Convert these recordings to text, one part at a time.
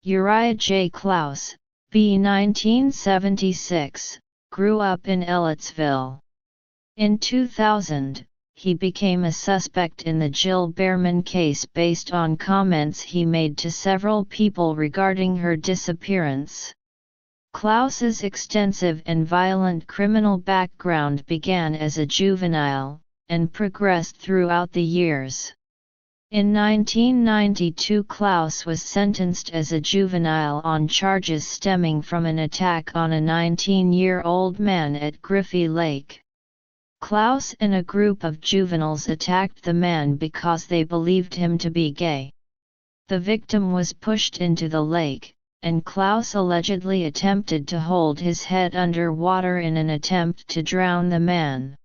Uriah J. Klaus, b. 1976, grew up in Ellettsville. In 2000, he became a suspect in the Jill Behrman case based on comments he made to several people regarding her disappearance. Klaus's extensive and violent criminal background began as a juvenile, and progressed throughout the years. In 1992, Klaus was sentenced as a juvenile on charges stemming from an attack on a 19-year-old man at Griffey Lake. Klaus and a group of juveniles attacked the man because they believed him to be gay. The victim was pushed into the lake, and Klaus allegedly attempted to hold his head under water in an attempt to drown the man.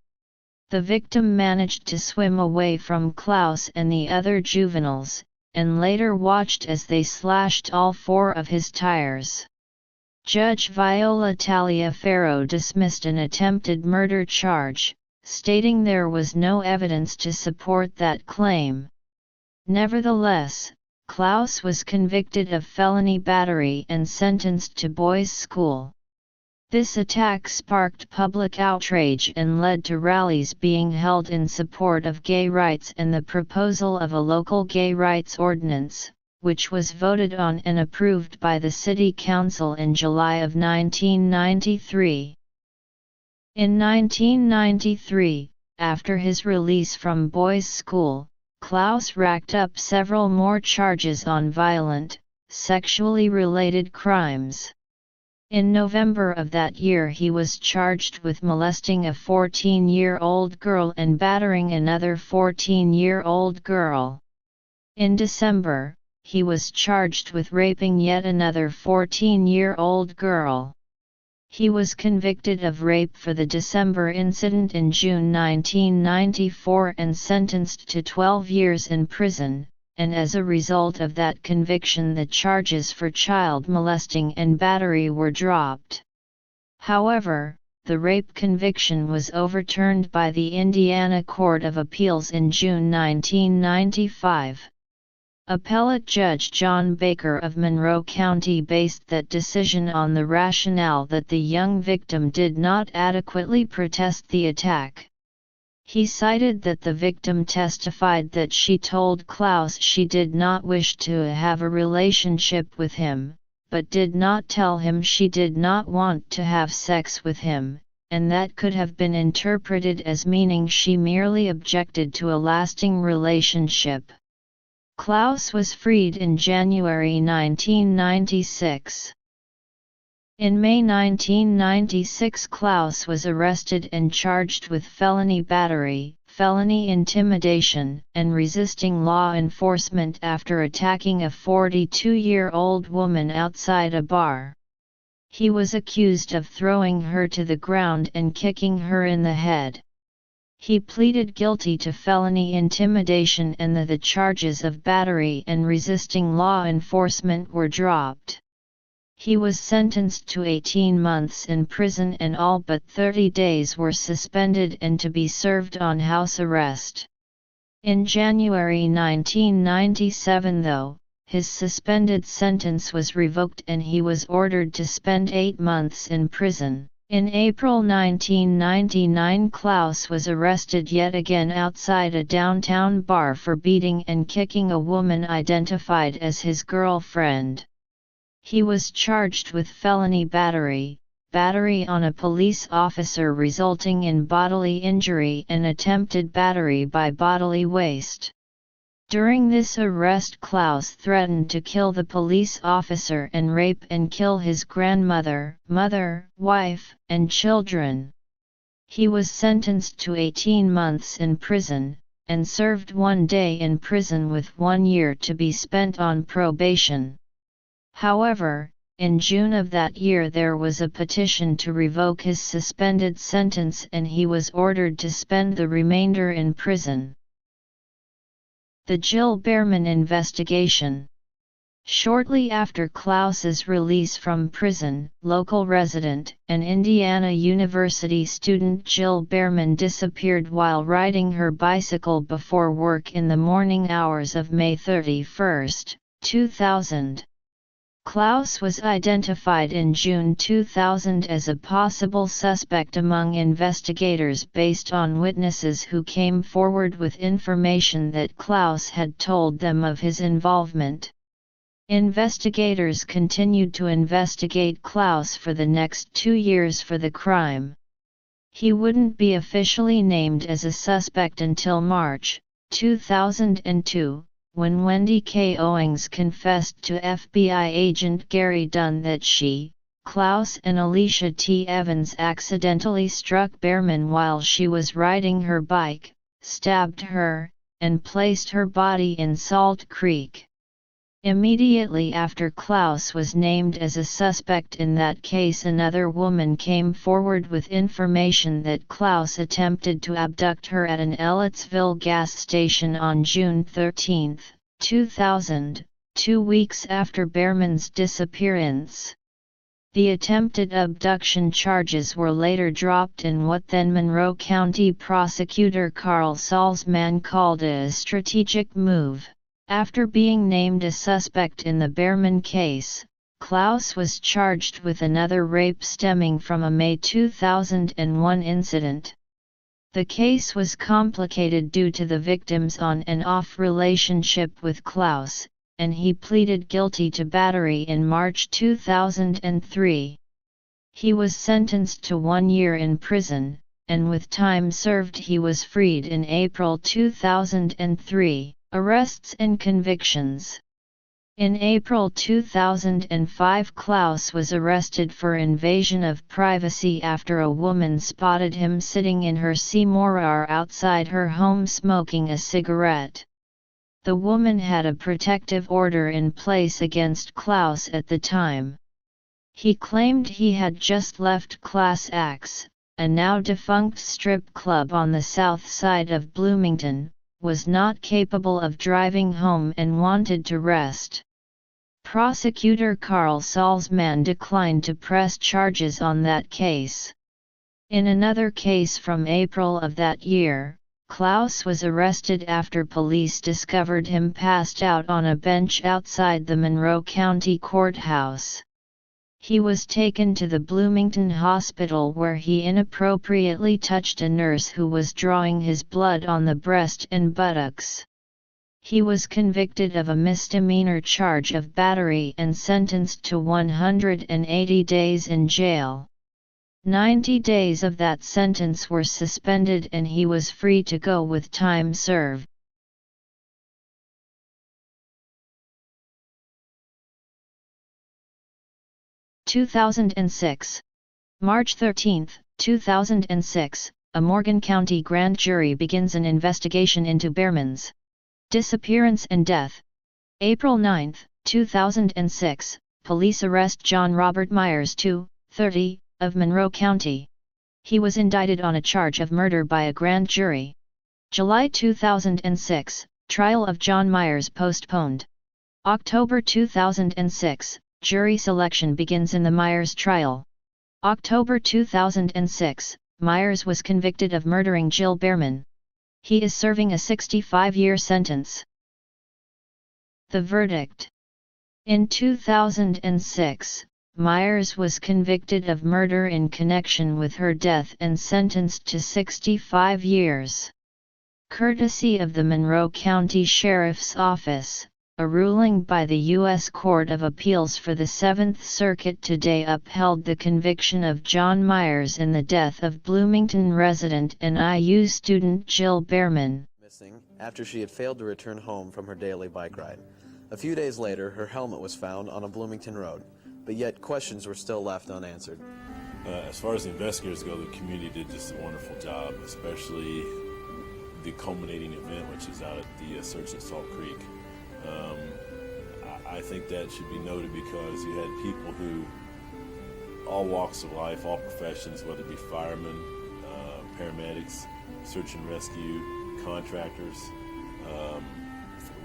The victim managed to swim away from Klaus and the other juveniles, and later watched as they slashed all 4 of his tires. Judge Viola Taliaferro dismissed an attempted murder charge, stating there was no evidence to support that claim. Nevertheless, Klaus was convicted of felony battery and sentenced to boys' school. This attack sparked public outrage and led to rallies being held in support of gay rights and the proposal of a local gay rights ordinance, which was voted on and approved by the City Council in July of 1993. In 1993, after his release from boys' school, Klaus racked up several more charges on violent, sexually related crimes. In November of that year he was charged with molesting a 14-year-old girl and battering another 14-year-old girl. In December, he was charged with raping yet another 14-year-old girl. He was convicted of rape for the December incident in June 1994 and sentenced to 12 years in prison, and as a result of that conviction the charges for child molesting and battery were dropped. However, the rape conviction was overturned by the Indiana Court of Appeals in June 1995. Appellate Judge John Baker of Monroe County based that decision on the rationale that the young victim did not adequately protest the attack. He cited that the victim testified that she told Klaus she did not wish to have a relationship with him, but did not tell him she did not want to have sex with him, and that could have been interpreted as meaning she merely objected to a lasting relationship. Klaus was freed in January 1996. In May 1996, Klaus was arrested and charged with felony battery, felony intimidation, and resisting law enforcement after attacking a 42-year-old woman outside a bar. He was accused of throwing her to the ground and kicking her in the head. He pleaded guilty to felony intimidation and the charges of battery and resisting law enforcement were dropped. He was sentenced to 18 months in prison and all but 30 days were suspended and to be served on house arrest. In January 1997 though, his suspended sentence was revoked and he was ordered to spend 8 months in prison. In April 1999, Klaus was arrested yet again outside a downtown bar for beating and kicking a woman identified as his girlfriend. He was charged with felony battery, battery on a police officer resulting in bodily injury and attempted battery by bodily waste. During this arrest, Klaus threatened to kill the police officer and rape and kill his grandmother, mother, wife, and children. He was sentenced to 18 months in prison, and served 1 day in prison with 1 year to be spent on probation. However, in June of that year there was a petition to revoke his suspended sentence and he was ordered to spend the remainder in prison. The Jill Behrman investigation. Shortly after Klaus's release from prison, local resident and Indiana University student Jill Behrman disappeared while riding her bicycle before work in the morning hours of May 31, 2000. Klaus was identified in June 2000 as a possible suspect among investigators based on witnesses who came forward with information that Klaus had told them of his involvement. Investigators continued to investigate Klaus for the next 2 years for the crime. He wouldn't be officially named as a suspect until March 2002. When Wendy K. Owings confessed to FBI agent Gary Dunn that she, Klaus and Alicia T. Evans accidentally struck BEHRMAN while she was riding her bike, stabbed her, and placed her body in Salt Creek. Immediately after Klaus was named as a suspect in that case, another woman came forward with information that Klaus attempted to abduct her at an Ellettsville gas station on June 13, 2000, 2 weeks after BEHRMAN's disappearance. The attempted abduction charges were later dropped in what then Monroe County prosecutor Carl Salzman called a strategic move. After being named a suspect in the BEHRMAN case, Klaus was charged with another rape stemming from a May 2001 incident. The case was complicated due to the victim's on and off relationship with Klaus, and he pleaded guilty to battery in March 2003. He was sentenced to 1 year in prison, and with time served he was freed in April 2003. Arrests and convictions. In April 2005, Klaus was arrested for invasion of privacy after a woman spotted him sitting in her Seymour outside her home smoking a cigarette. The woman had a protective order in place against Klaus at the time. He claimed he had just left Class X, a now defunct strip club on the south side of Bloomington, was not capable of driving home and wanted to rest. Prosecutor Carl Salzman declined to press charges on that case. In another case from April of that year, Klaus was arrested after police discovered him passed out on a bench outside the Monroe County Courthouse. He was taken to the Bloomington Hospital where he inappropriately touched a nurse who was drawing his blood on the breast and buttocks. He was convicted of a misdemeanor charge of battery and sentenced to 180 days in jail. 90 days of that sentence were suspended and he was free to go with time served. 2006. March 13, 2006, a Morgan County grand jury begins an investigation into BEHRMAN's disappearance and death. April 9, 2006, police arrest John Robert Myers, 30, of Monroe County. He was indicted on a charge of murder by a grand jury. July 2006, trial of John Myers postponed. October 2006, jury selection begins in the Myers trial. October 2006, Myers was convicted of murdering Jill BEHRMAN. He is serving a 65-year sentence. The verdict. In 2006, Myers was convicted of murder in connection with her death and sentenced to 65 years. Courtesy of the Monroe County Sheriff's Office, a ruling by the U.S. Court of Appeals for the 7th Circuit today upheld the conviction of John Myers in the death of Bloomington resident and IU student Jill BEHRMAN. Missing after she had failed to return home from her daily bike ride. A few days later, her helmet was found on a Bloomington road, but yet questions were still left unanswered. As far as the investigators go, the community did just a wonderful job, especially the culminating event, which is out at the search at Salt Creek. I think that should be noted because you had people who, all walks of life, all professions, whether it be firemen, paramedics, search and rescue, contractors,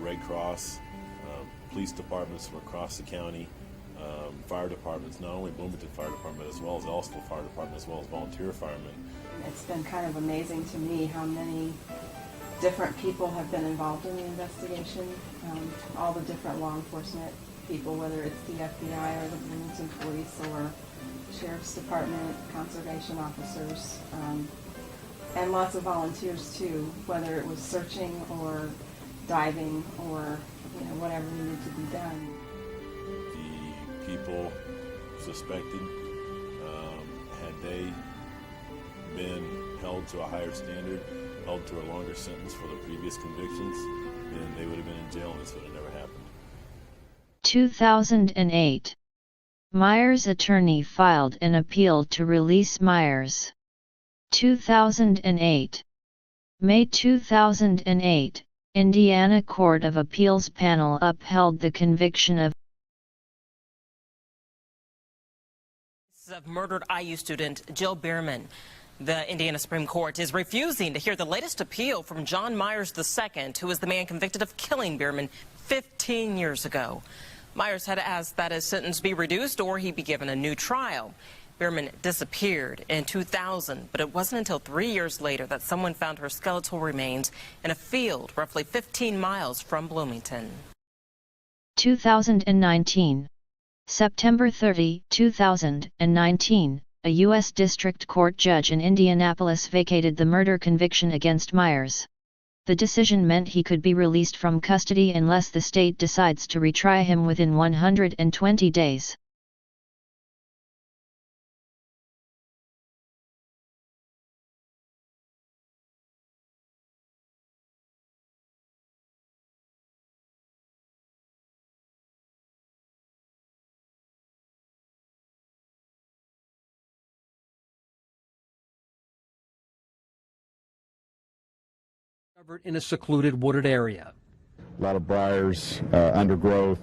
Red Cross, police departments from across the county, fire departments, not only Bloomington Fire Department as well as Ellisville Fire Department as well as volunteer firemen. It's been kind of amazing to me how many different people have been involved in the investigation, all the different law enforcement people, whether it's the FBI or the Bloomington Police or Sheriff's Department, conservation officers, and lots of volunteers too, whether it was searching or diving or whatever needed to be done. The people suspected, had they been held to a higher standard, held to a longer sentence for the previous convictions, then they would have been in jail and this would have never happened. 2008. Myers' attorney filed an appeal to release Myers. 2008. May 2008, Indiana Court of Appeals panel upheld the conviction of murdered IU student Jill BEHRMAN. The Indiana Supreme Court is refusing to hear the latest appeal from John Myers II, who is the man convicted of killing BEHRMAN 15 years ago. Myers had asked that his sentence be reduced or he be given a new trial. BEHRMAN disappeared in 2000, but it wasn't until 3 years later that someone found her skeletal remains in a field roughly 15 miles from Bloomington. 2019. September 30, 2019, a U.S. District Court judge in Indianapolis vacated the murder conviction against Myers. The decision meant he could be released from custody unless the state decides to retry him within 120 days. Covered in a secluded wooded area. A lot of briars, undergrowth,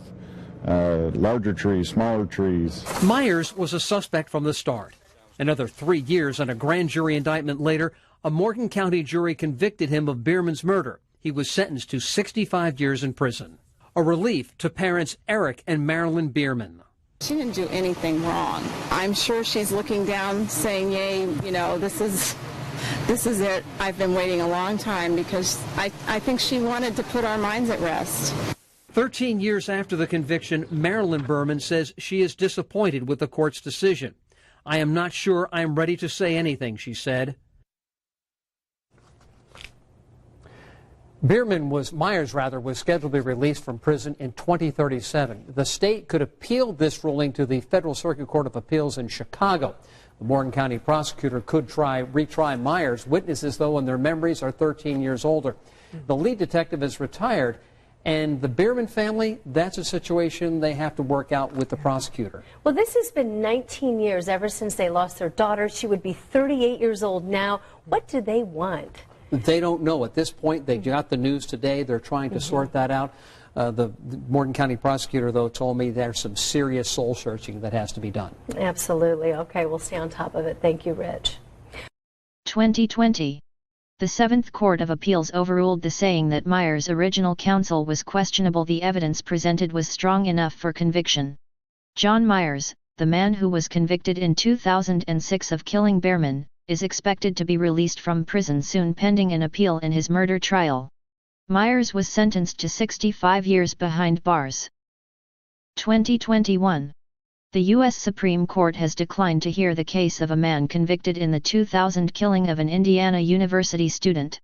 larger trees, smaller trees. Myers was a suspect from the start. Another 3 years and a grand jury indictment later, a Morgan County jury convicted him of BEHRMAN's murder. He was sentenced to 65 years in prison. A relief to parents Eric and Marilyn BEHRMAN. She didn't do anything wrong. I'm sure she's looking down saying, yay, this is it. I've been waiting a long time because I think she wanted to put our minds at rest. 13 years after the conviction, Marilyn BEHRMAN says she is disappointed with the court's decision. I am not sure I'm ready to say anything, she said. Myers was scheduled to be released from prison in 2037. The state could appeal this ruling to the Federal Circuit Court of Appeals in Chicago. The Morgan County prosecutor could retry Myers. Witnesses, though, in their memories are 13 years older. The lead detective is retired, and the BEHRMAN family, that's a situation they have to work out with the prosecutor. Well, this has been 19 years ever since they lost their daughter. She would be 38 years old now. What do they want? They don't know at this point. They got the news today. They're trying to sort that out. The Morgan County prosecutor, though, told me there's some serious soul searching that has to be done. Absolutely. Okay, we'll stay on top of it. Thank you, Rich. 2020. The Seventh Court of Appeals overruled the saying that Myers' original counsel was questionable. The evidence presented was strong enough for conviction. John Myers, the man who was convicted in 2006 of killing BEHRMAN, is expected to be released from prison soon pending an appeal in his murder trial. Myers was sentenced to 65 years behind bars. 2021. The U.S. Supreme Court has declined to hear the case of a man convicted in the 2000 killing of an Indiana University student.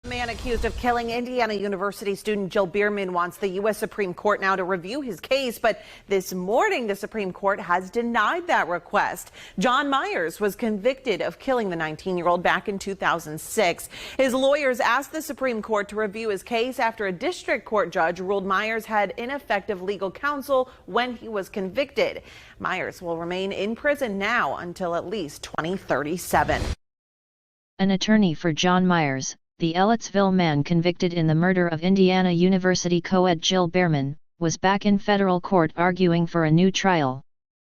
The man accused of killing Indiana University student Jill BEHRMAN wants the U.S. Supreme Court now to review his case, but this morning the Supreme Court has denied that request. John Myers was convicted of killing the 19-year-old back in 2006. His lawyers asked the Supreme Court to review his case after a district court judge ruled Myers had ineffective legal counsel when he was convicted. Myers will remain in prison now until at least 2037. An attorney for John Myers, the Ellettsville man convicted in the murder of Indiana University co-ed Jill BEHRMAN, was back in federal court arguing for a new trial.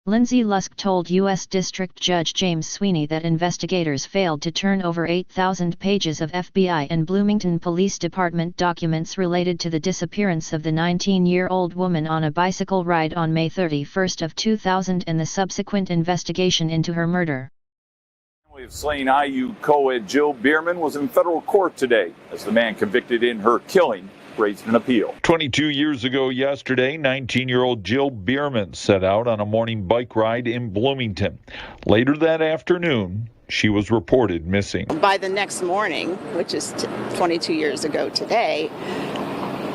Lindsay Lusk told U.S. District Judge James Sweeney that investigators failed to turn over 8,000 pages of FBI and Bloomington Police Department documents related to the disappearance of the 19-year-old woman on a bicycle ride on May 31 of 2000 and the subsequent investigation into her murder. The family of slain IU co-ed Jill BEHRMAN was in federal court today as the man convicted in her killing raised an appeal. 22 years ago yesterday, 19-year-old Jill BEHRMAN set out on a morning bike ride in Bloomington. Later that afternoon, she was reported missing. By the next morning, which is 22 years ago today,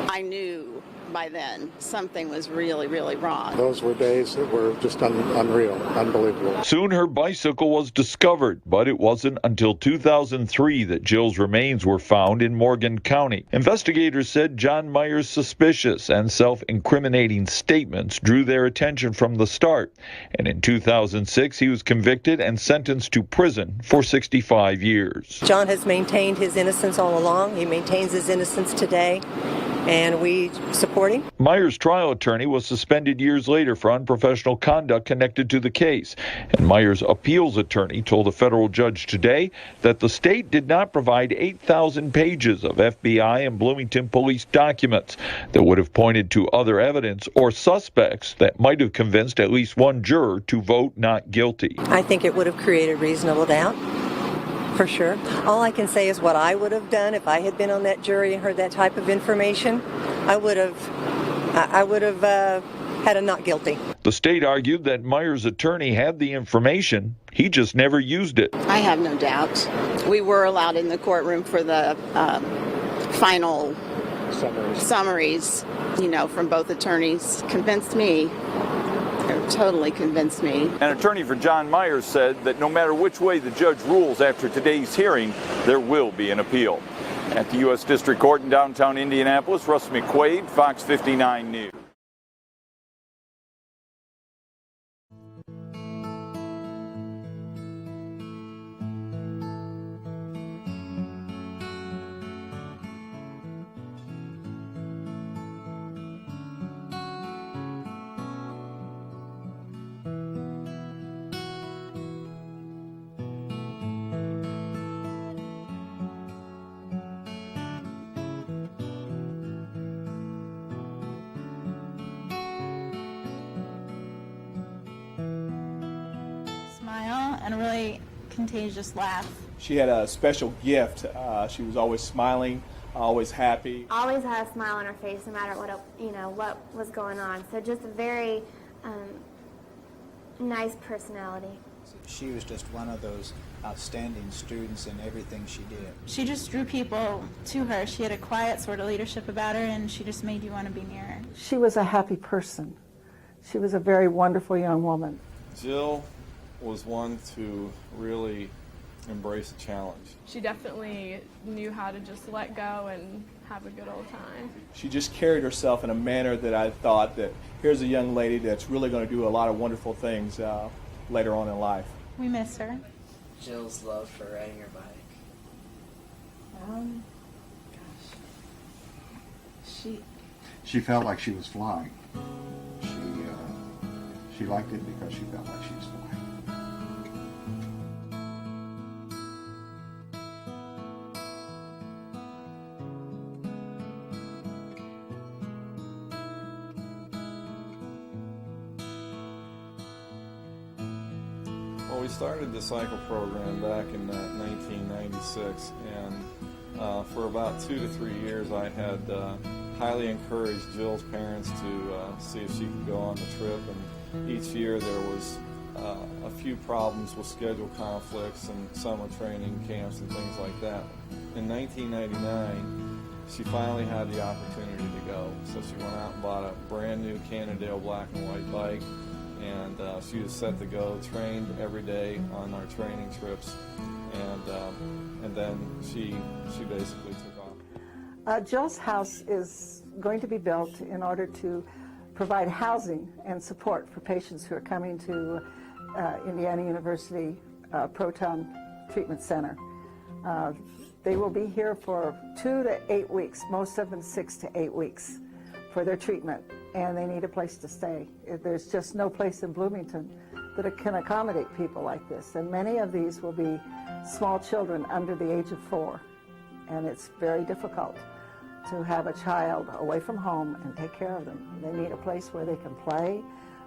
I knew by then something was really, really wrong. Those were days that were just unreal, unbelievable. Soon her bicycle was discovered, but it wasn't until 2003 that Jill's remains were found in Morgan County. Investigators said John Myers' suspicious and self-incriminating statements drew their attention from the start. And in 2006, he was convicted and sentenced to prison for 65 years. John has maintained his innocence all along. He maintains his innocence today, and we support him. Myers' trial attorney was suspended years later for unprofessional conduct connected to the case. And Myers' appeals attorney told a federal judge today that the state did not provide 8,000 pages of FBI and Bloomington police documents that would have pointed to other evidence or suspects that might have convinced at least one juror to vote not guilty. I think it would have created reasonable doubt. For sure. All I can say is what I would have done if I had been on that jury and heard that type of information. I would have had a not guilty. The state argued that Myers' attorney had the information. He just never used it. I have no doubt. We were allowed in the courtroom for the final summaries, from both attorneys. Convinced me. Totally convinced me. An attorney for John Myers said that no matter which way the judge rules after today's hearing, there will be an appeal. At the U.S. District Court in downtown Indianapolis, Russ McQuaid, Fox 59 News. And a really contagious laugh. She had a special gift. She was always smiling, always happy. Always had a smile on her face, no matter what was going on. So just a very nice personality. She was just one of those outstanding students in everything she did. She just drew people to her. She had a quiet sort of leadership about her, and she just made you want to be near her. She was a happy person. She was a very wonderful young woman. Jill was one to really embrace a challenge. She definitely knew how to just let go and have a good old time. She just carried herself in a manner that I thought that here's a young lady that's really going to do a lot of wonderful things later on in life. We miss her. Jill's love for riding her bike. She felt like she was flying. She liked it because she felt like she was flying. Well, we started the cycle program back in 1996, and for about 2 to 3 years I had highly encouraged Jill's parents to see if she could go on the trip, and each year there was a few problems with schedule conflicts and summer training camps and things like that. In 1999, she finally had the opportunity to go, so she went out and bought a brand new Cannondale black and white bike, and she was set to go, trained every day on our training trips, and then she basically took off. Jill's house is going to be built in order to provide housing and support for patients who are coming to Indiana University Proton Treatment Center. They will be here for 2 to 8 weeks, most of them 6 to 8 weeks for their treatment, and they need a place to stay. There's just no place in Bloomington that can accommodate people like this, and many of these will be small children under the age of 4, and it's very difficult to have a child away from home and take care of them. They need a place where they can play,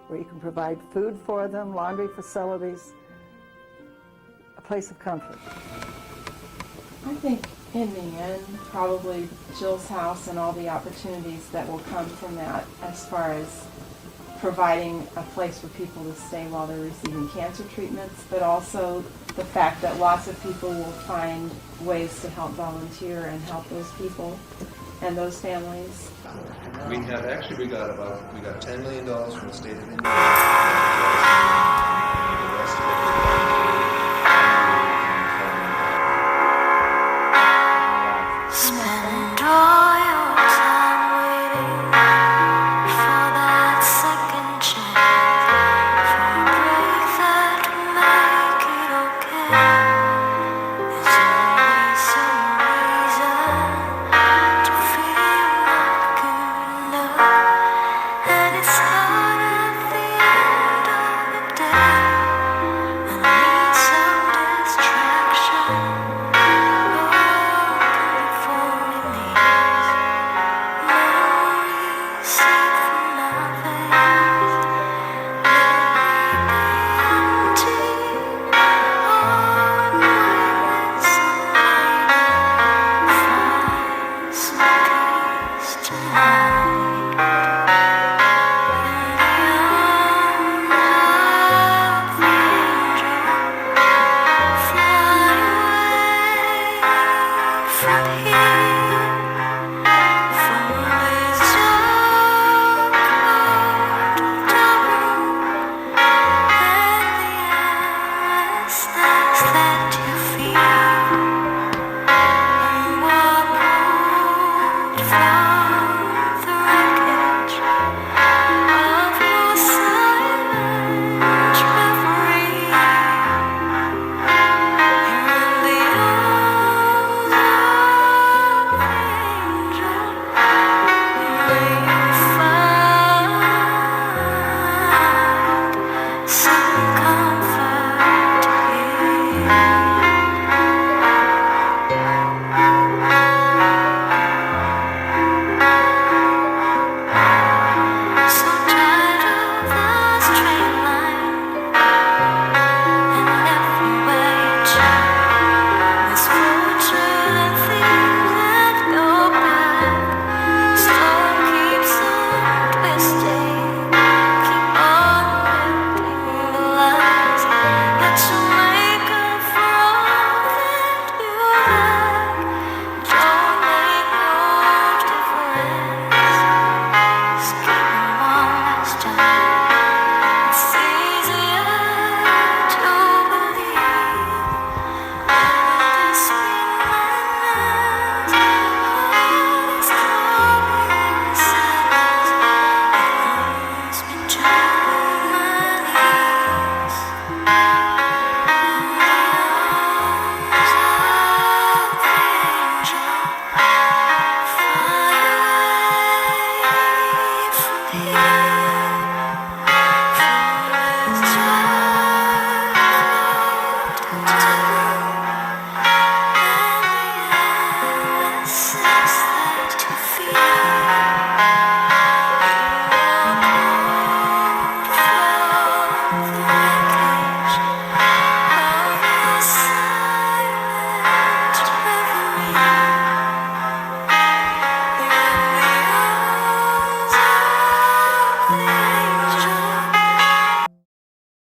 where you can provide food for them, laundry facilities, a place of comfort. I think in the end, probably Jill's house and all the opportunities that will come from that as far as providing a place for people to stay while they're receiving cancer treatments, but also the fact that lots of people will find ways to help volunteer and help those people and those families. We got $10 million from the state of Indiana. The rest of it Spend all your time waiting for that second chance, for a break that will make it okay. There's always some reason to feel not good enough, and it's hard at the end of the day, and I need some distraction. From here